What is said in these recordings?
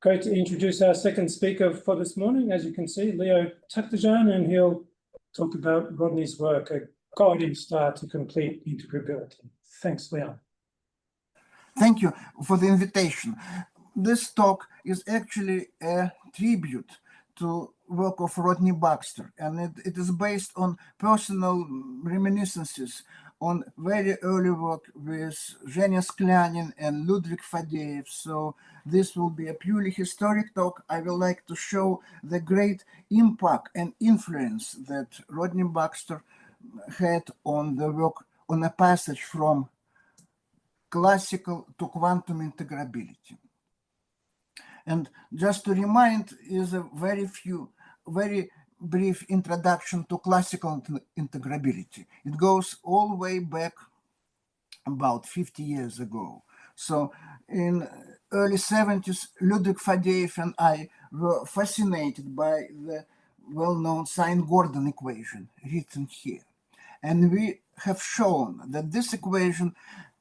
Great to introduce our second speaker for this morning, as you can see, Leo Takhtajan, and he'll talk about Rodney's work, a guiding star to complete integrability. Thanks, Leo. Thank you for the invitation. This talk is actually a tribute to work of Rodney Baxter, and it is based on personal reminiscences on very early work with Zhenya Sklyanin and Ludwig Fadeev. So this will be a purely historic talk. I would like to show the great impact and influence that Rodney Baxter had on the work, on a passage from classical to quantum integrability. And just to remind is a very brief introduction to classical integrability. It goes all the way back about 50 years ago. So in early 70s, Ludwig Fadeev and I were fascinated by the well-known Sine-Gordon equation written here. And we have shown that this equation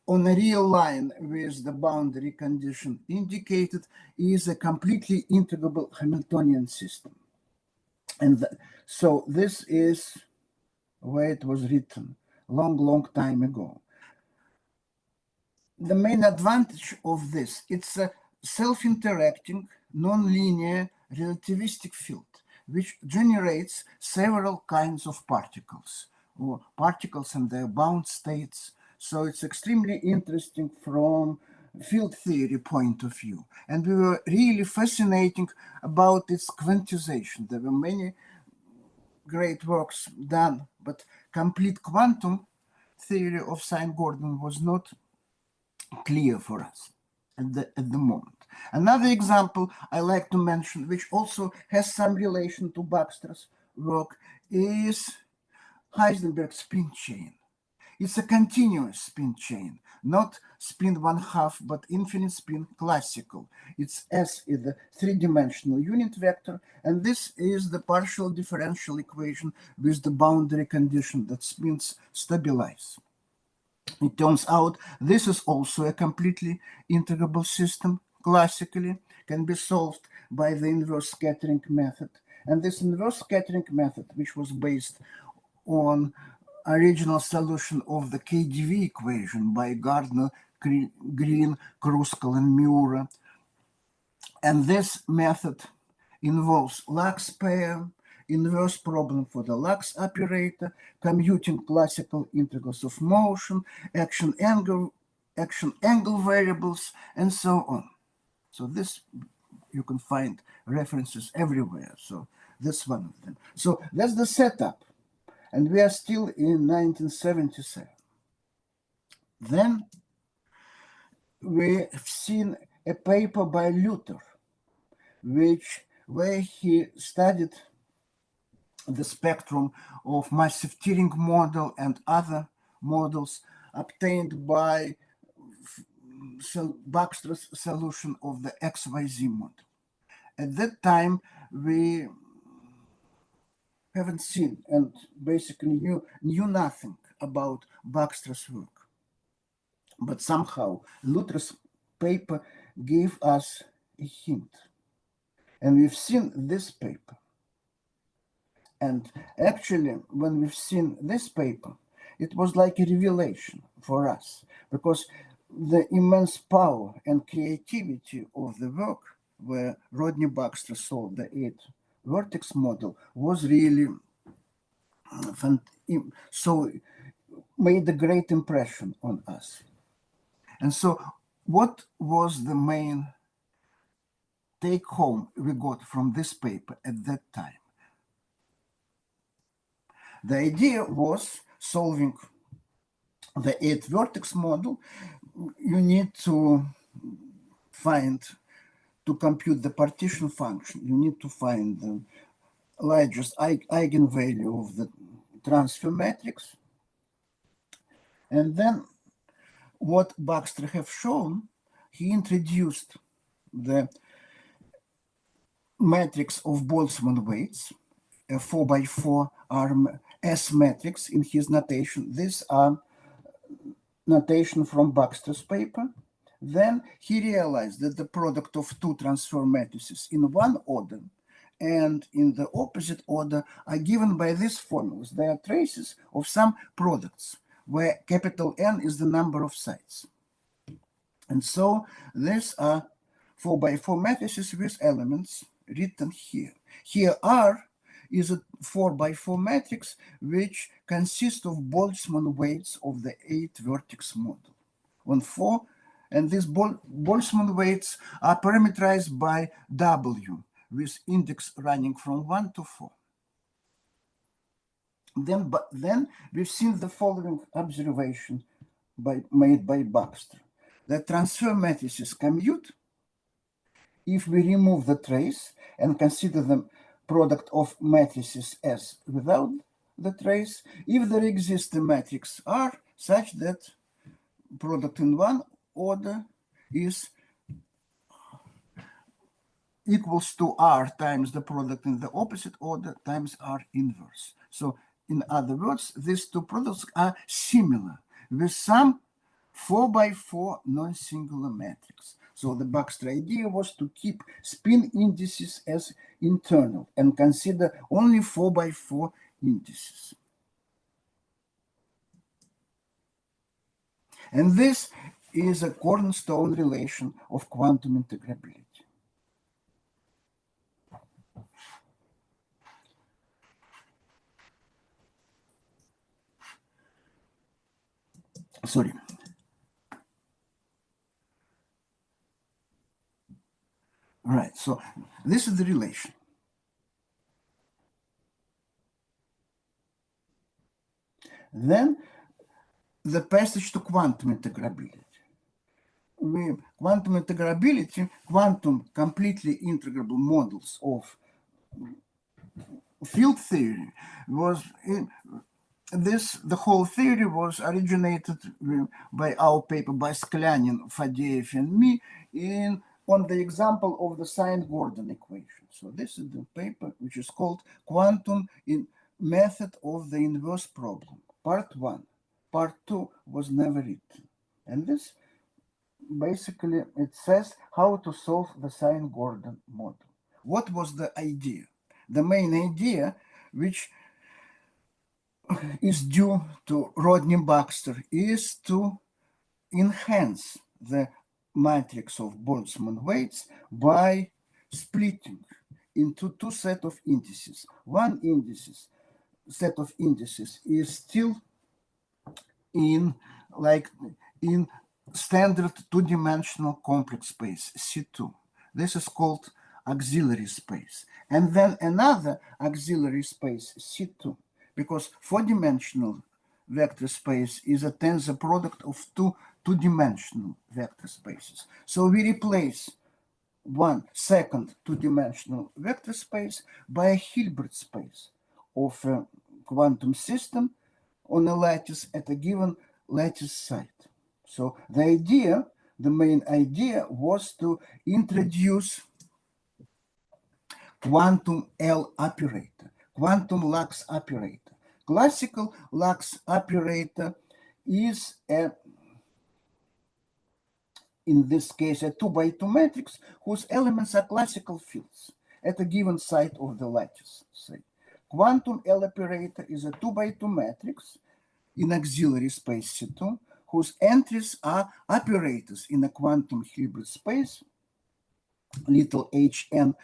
on a real line with the boundary condition indicated is a completely integrable Hamiltonian system. And so this is where it was written long time ago. The main advantage of this, it's a self-interacting, non-linear relativistic field, which generates several kinds of particles, or particles and their bound states. So it's extremely interesting from field theory point of view. And we were really fascinating about its quantization. There were many great works done, but complete quantum theory of Sine-Gordon was not clear for us at the moment. Another example I like to mention, which also has some relation to Baxter's work, is Heisenberg's spin chain. It's a continuous spin chain, not spin 1/2, but infinite spin classical. Its S is the three-dimensional unit vector, and this is the partial differential equation with the boundary condition that spins stabilize. It turns out this is also a completely integrable system, classically, can be solved by the inverse scattering method. And this inverse scattering method, which was based on original solution of the KdV equation by Gardner, Green, Kruskal, and Miura. And this method involves Lax pair, inverse problem for the Lax operator, commuting classical integrals of motion, action angle variables, and so on. So this, you can find references everywhere. So this one of them. So that's the setup. And we are still in 1977. Then we have seen a paper by Luther, where he studied the spectrum of massive Turing model and other models obtained by Baxter's solution of the XYZ model. At that time, we haven't seen and basically knew nothing about Baxter's work. But somehow Luther's paper gave us a hint. And we've seen this paper. And actually, when we've seen this paper, it was like a revelation for us, because the immense power and creativity of the work where Rodney Baxter solved the 8-vertex model was really so made a great impression on us. And so what was the main take home we got from this paper at that time? The idea was solving the 8-vertex model. You need to compute the partition function. You need to find the largest eigenvalue of the transfer matrix. And then what Baxter have shown, he introduced the matrix of Boltzmann weights, a 4x4 S matrix in his notation. These are notation from Baxter's paper, Then he realized that the product of two transform matrices in one order and in the opposite order are given by these formulas. They are traces of some products where capital N is the number of sites. And so these are 4 by 4 matrices with elements written here. Here R is a 4 by 4 matrix which consists of Boltzmann weights of the 8 vertex model on 4, and these Boltzmann weights are parameterized by W with index running from 1 to 4. Then we've seen the following observation made by Baxter, that transfer matrices commute if we remove the trace and consider the product of matrices as without the trace, if there exists a matrix R such that product in one order is equals to R times the product in the opposite order times R inverse. So in other words, these two products are similar with some 4 by 4 non-singular matrix. So the Baxter idea was to keep spin indices as internal and consider only 4 by 4 indices. And this is a cornerstone relation of quantum integrability. Sorry. Right, so this is the relation. Then the passage to quantum integrability. Quantum integrability, quantum completely integrable models of field theory was the whole theory was originated by our paper by Sklyanin, Fadeev, and me on the example of the Sine-Gordon equation. So this is the paper which is called Quantum Method of the Inverse Problem, Part 1. Part 2 was never written. And this basically, it says how to solve the Sine-Gordon model. What was the idea? The main idea, which is due to Rodney Baxter, is to enhance the matrix of Boltzmann weights by splitting into two sets of indices. One set of indices is still in standard two-dimensional complex space, C2. This is called auxiliary space. And then another auxiliary space, C2, because four-dimensional vector space is a tensor product of two-dimensional vector spaces. So we replace one second two-dimensional vector space by a Hilbert space of a quantum system on a lattice at a given lattice site. So the main idea was to introduce quantum L operator, quantum Lux operator. Classical Lux operator is in this case, a 2 by 2 matrix whose elements are classical fields at a given site of the lattice, say. Quantum L operator is a 2 by 2 matrix in auxiliary space C2, whose entries are operators in a quantum Hilbert space, little hn,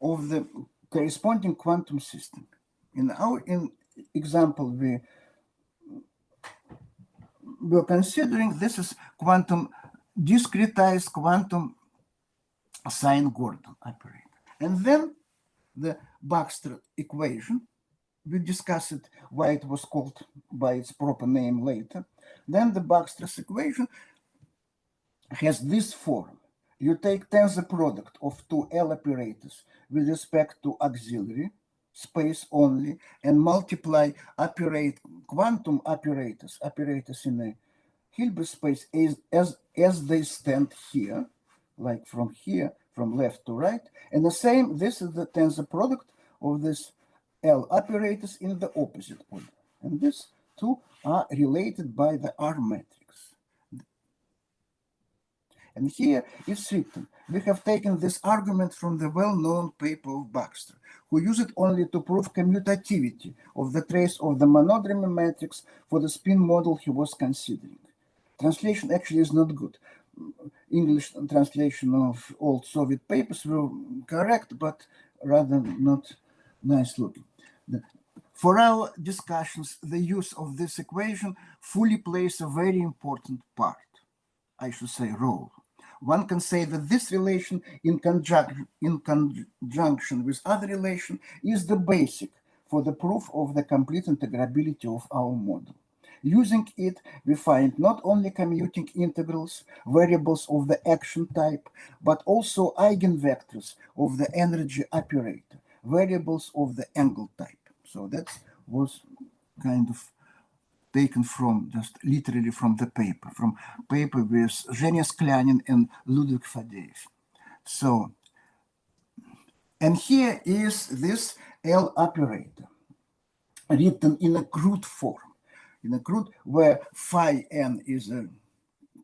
of the corresponding quantum system. In our example, we were considering this is discretized quantum Sine-Gordon operator. And then the Baxter equation, we discussed why it was called by its proper name later. Then the Baxter's equation has this form. You take tensor product of two L operators with respect to auxiliary space only and multiply quantum operators in a Hilbert space as they stand here, like from left to right. And the same, this is the tensor product of this L operators in the opposite order. And these two are related by the R matrix. And here it's written, we have taken this argument from the well-known paper of Baxter, who used it only to prove commutativity of the trace of the monodromy matrix for the spin model he was considering. Translation actually is not good. English translation of old Soviet papers were correct, but rather not nice looking. For our discussions, the use of this equation fully plays a very important part, I should say role. One can say that this relation in conjunction with other relation is the basic for the proof of the complete integrability of our model. Using it, we find not only commuting integrals, variables of the action type, but also eigenvectors of the energy operator, variables of the angle type. So that was kind of taken from, just literally from the paper, with Zhenya Sklyanin and Ludwig Fadeev. So, and here is this L operator, written in a crude form, where phi n is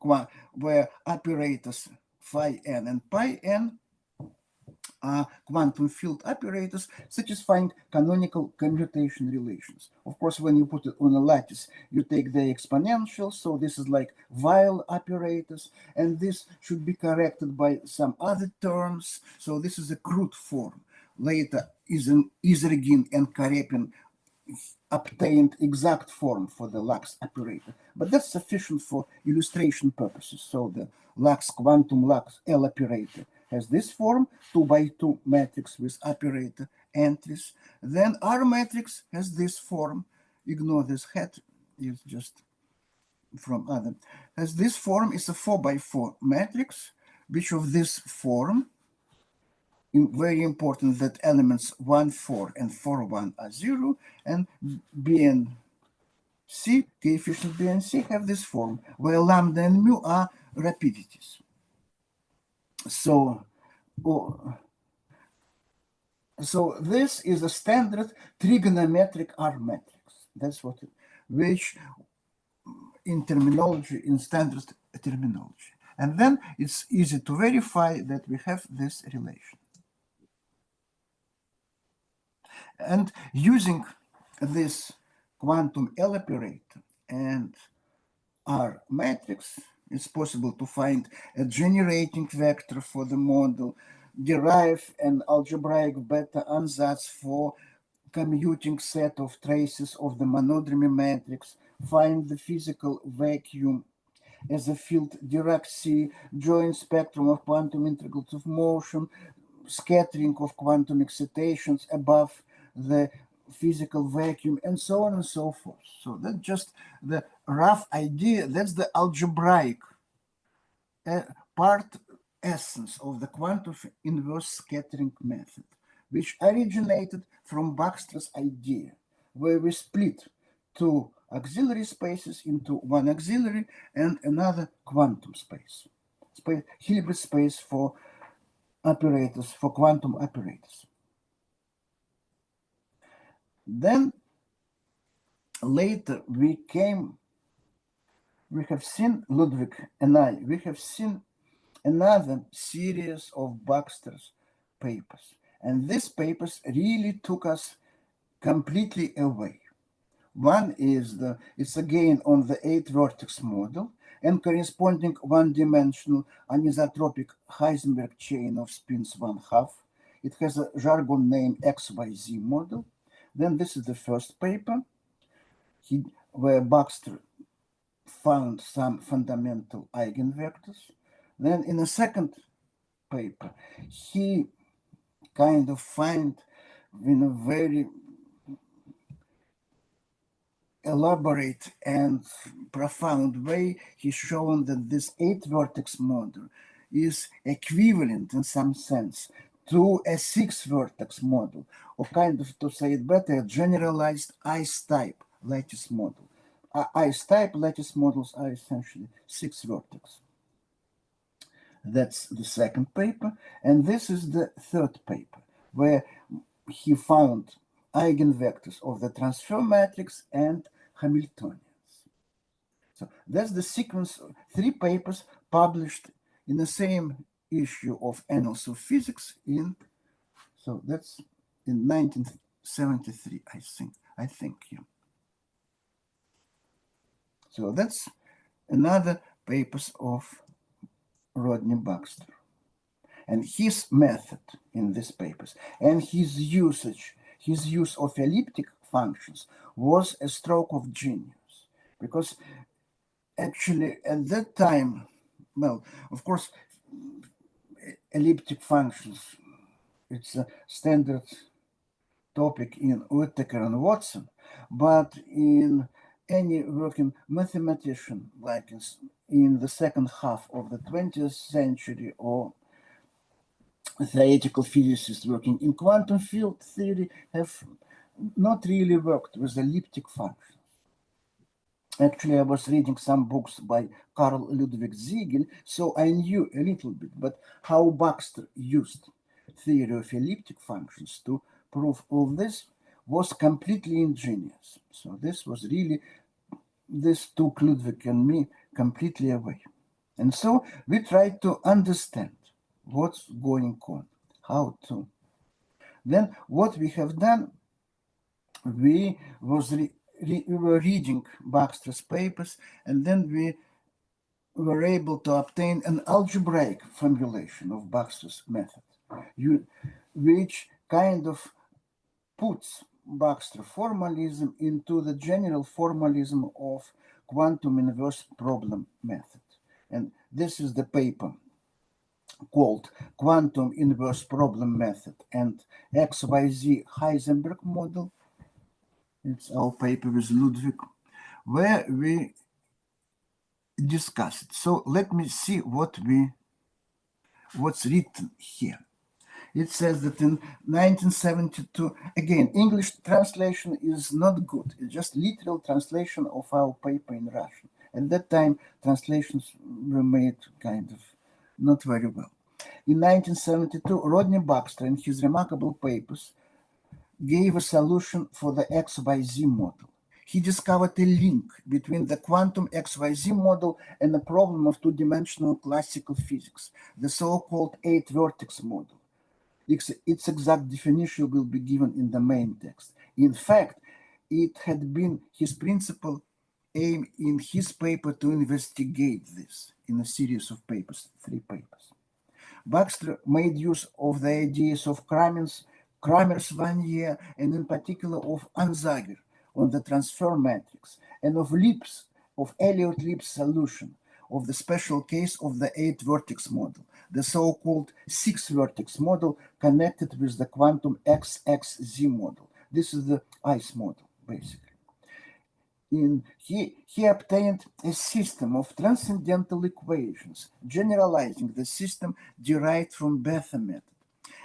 where operators phi n and pi n are quantum field operators satisfying canonical commutation relations. Of course, when you put it on a lattice, you take the exponential, so this is like Weyl operators, and this should be corrected by some other terms. So this is a crude form. Later, Izergin and Karepin obtained exact form for the Lax operator, but that's sufficient for illustration purposes. So the Lax quantum Lax L operator has this form, 2 by 2 matrix with operator entries. Then R matrix has this form, ignore this hat, it's just from other, has this form, is a 4 by 4 matrix, which of this form, very important that elements 1, 4 and 4, 1 are 0, and B and C, coefficient B and C have this form, where lambda and mu are rapidities. So this is a standard trigonometric R matrix. That's what which in terminology, in standard terminology. And then it's easy to verify that we have this relation. And using this quantum L operator and R matrix, it's possible to find a generating vector for the model, derive an algebraic beta ansatz for commuting set of traces of the monodromy matrix, find the physical vacuum as a field Dirac C, join spectrum of quantum integrals of motion, scattering of quantum excitations above the physical vacuum, and so on and so forth. So that's just the rough idea. That's the algebraic part essence of the quantum inverse scattering method, which originated from Baxter's idea, where we split two auxiliary spaces into one auxiliary and another quantum space, Hilbert space for operators, for quantum operators. Then later we have seen, Ludwig and I, we have seen another series of Baxter's papers. And these papers really took us completely away. One is it's again on the 8-vertex model and corresponding one-dimensional anisotropic Heisenberg chain of spins 1/2. It has a jargon name XYZ model. Then this is the first paper where Baxter found some fundamental eigenvectors. Then in a second paper, he kind of find in a very elaborate and profound way, he's shown that this 8-vertex model is equivalent in some sense to a 6-vertex model, or kind of, to say it better, a generalized ice-type lattice model. Ice-type lattice models are essentially 6-vertex. That's the second paper. And this is the third paper, where he found eigenvectors of the transfer matrix and Hamiltonians. So that's the sequence of 3 papers published in the same issue of Annals of Physics so that's in 1973, I think, yeah. So that's another papers of Rodney Baxter and his method in these papers and his use of elliptic functions was a stroke of genius, because actually at that time, well, of course, elliptic functions, it's a standard topic in Whittaker and Watson, but in any working mathematician, like in the second half of the 20th century, or theoretical physicists working in quantum field theory, have not really worked with elliptic functions. Actually, I was reading some books by Carl Ludwig Siegel, so I knew a little bit, but how Baxter used theory of elliptic functions to prove all this was completely ingenious. So this took Ludwig and me completely away. And so we tried to understand what's going on, how to. Then what we have done, we were reading Baxter's papers, and then we were able to obtain an algebraic formulation of Baxter's method, which kind of puts Baxter formalism into the general formalism of quantum inverse problem method. And this is the paper called Quantum Inverse Problem Method and XYZ Heisenberg Model. It's our paper with Ludwig, where we discuss it. So let me see what's written here. It says that in 1972, again, English translation is not good. It's just literal translation of our paper in Russian. At that time, translations were made kind of not very well. In 1972, Rodney Baxter, in his remarkable papers, gave a solution for the XYZ model. He discovered a link between the quantum XYZ model and the problem of two-dimensional classical physics, the so-called 8-vertex model. Its exact definition will be given in the main text. In fact, it had been his principal aim in his paper to investigate this in a series of papers, 3 papers. Baxter made use of the ideas of Kramer's Vanier, and in particular of Anzager on the transfer matrix, and of Elliott-Lip's solution of the special case of the 8-vertex model, the so-called 6-vertex model connected with the quantum XXZ model. This is the ICE model, basically. He obtained a system of transcendental equations, generalizing the system derived from Bethe method.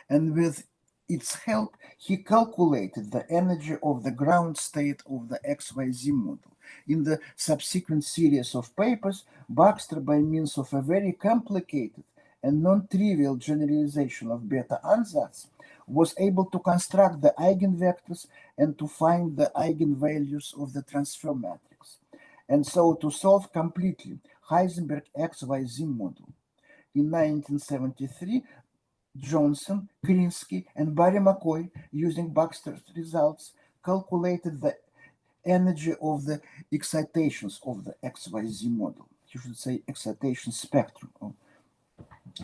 And with its help, he calculated the energy of the ground state of the XYZ model. In the subsequent series of papers, Baxter, by means of a very complicated and non-trivial generalization of beta ansatz, was able to construct the eigenvectors and to find the eigenvalues of the transfer matrix, and so to solve completely Heisenberg XYZ model. In 1973, Johnson, Krinsky, and Barry McCoy, using Baxter's results, calculated the energy of the excitations of the XYZ model. You should say excitation spectrum.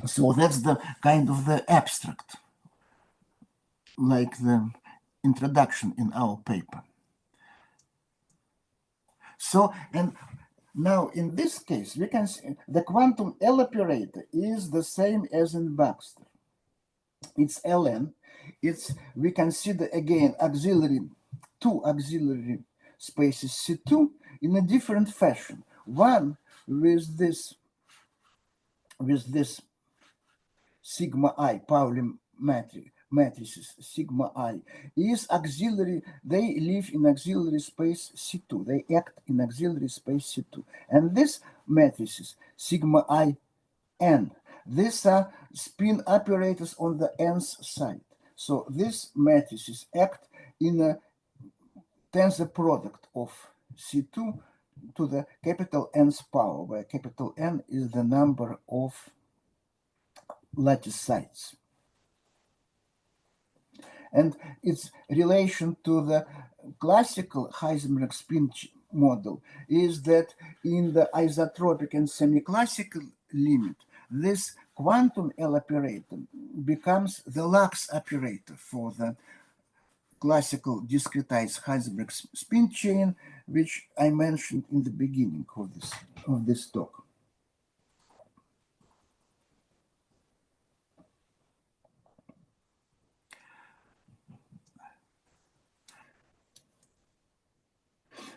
So that's the kind of the abstract, like the introduction in our paper. So, and now in this case, we can see the quantum L operator is the same as in Baxter. It's ln. We consider again two auxiliary spaces C2 in a different fashion. One with this sigma I Pauli matrices sigma I is auxiliary. They live in auxiliary space C2. They act in auxiliary space C2. And this matrices sigma I n. These are spin operators on the nth side. So these matrices act in a tensor product of C2 to the capital N's power, where capital N is the number of lattice sites. And its relation to the classical Heisenberg spin model is that in the isotropic and semi-classical limit, this quantum L operator becomes the Lux operator for the classical discretized Heisenberg spin chain, which I mentioned in the beginning of this talk.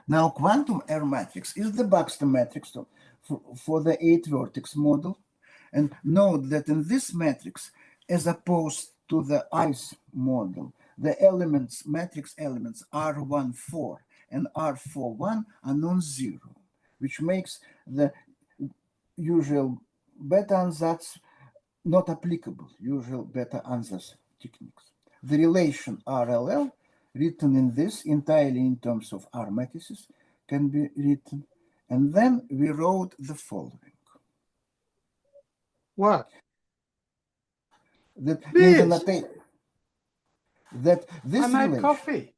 Now, quantum R matrix is the Baxter matrix for the 8-vertex model. And note that in this matrix, as opposed to the ICE model, the matrix elements R14 and R41 are non-zero, which makes the usual beta ansatz not applicable, usual beta ansatz techniques. The relation RLL, written in this entirely in terms of R matrices, can be written. And then we wrote the following. What? That Please. in the notation that this I made relation, coffee.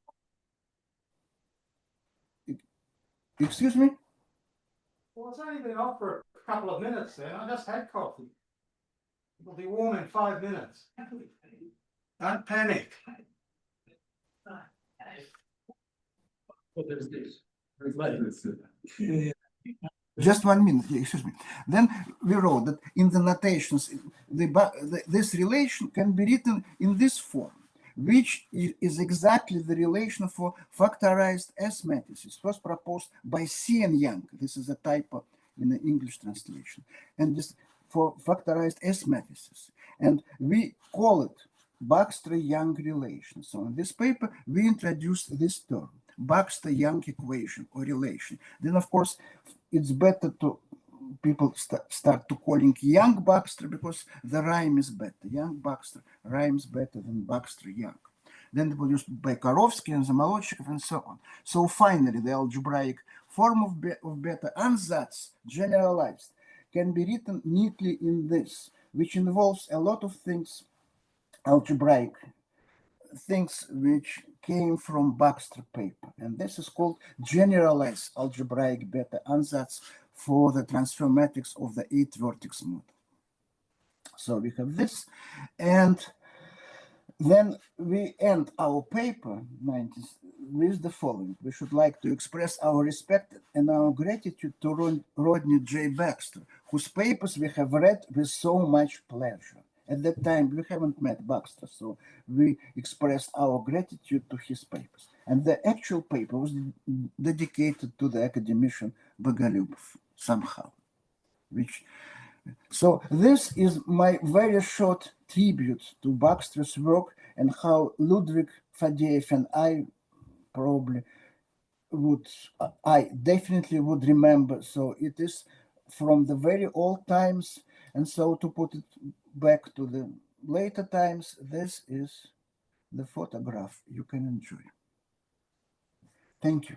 excuse me, Well, it's only been off for a couple of minutes then. I just had coffee. It'll be warm in 5 minutes. Don't panic. What is this? just 1 minute, excuse me. Then we wrote that in the notations, this relation can be written in this form, which is exactly the relation for factorized S matrices. It was proposed by C and Young. This is a typo in the English translation. And this for factorized S matrices. And we call it Baxter-Young relation. So in this paper, we introduced this term, Baxter-Young equation or relation. Then, of course, it's better to people start to calling Young-Baxter because the rhyme is better. Young-Baxter rhymes better than Baxter-Young. Then it was used by Karovsky and Zamolodchikov and so on. So finally, the algebraic form of beta ansatz generalized can be written neatly in this, which involves a lot of things, algebraic things which came from Baxter paper. And this is called generalized algebraic beta ansatz for the transfer matrix of the 8-vertex model. So we have this, and then we end our paper with the following. We should like to express our respect and our gratitude to Rodney J. Baxter, whose papers we have read with so much pleasure. At that time, we haven't met Baxter, so we expressed our gratitude to his papers. And the actual paper was dedicated to the academician Bogolyubov somehow. So this is my very short tribute to Baxter's work and how Ludwig Fadeev and I definitely would remember. So it is from the very old times. And so to put it back to the later times, this is the photograph you can enjoy. Thank you.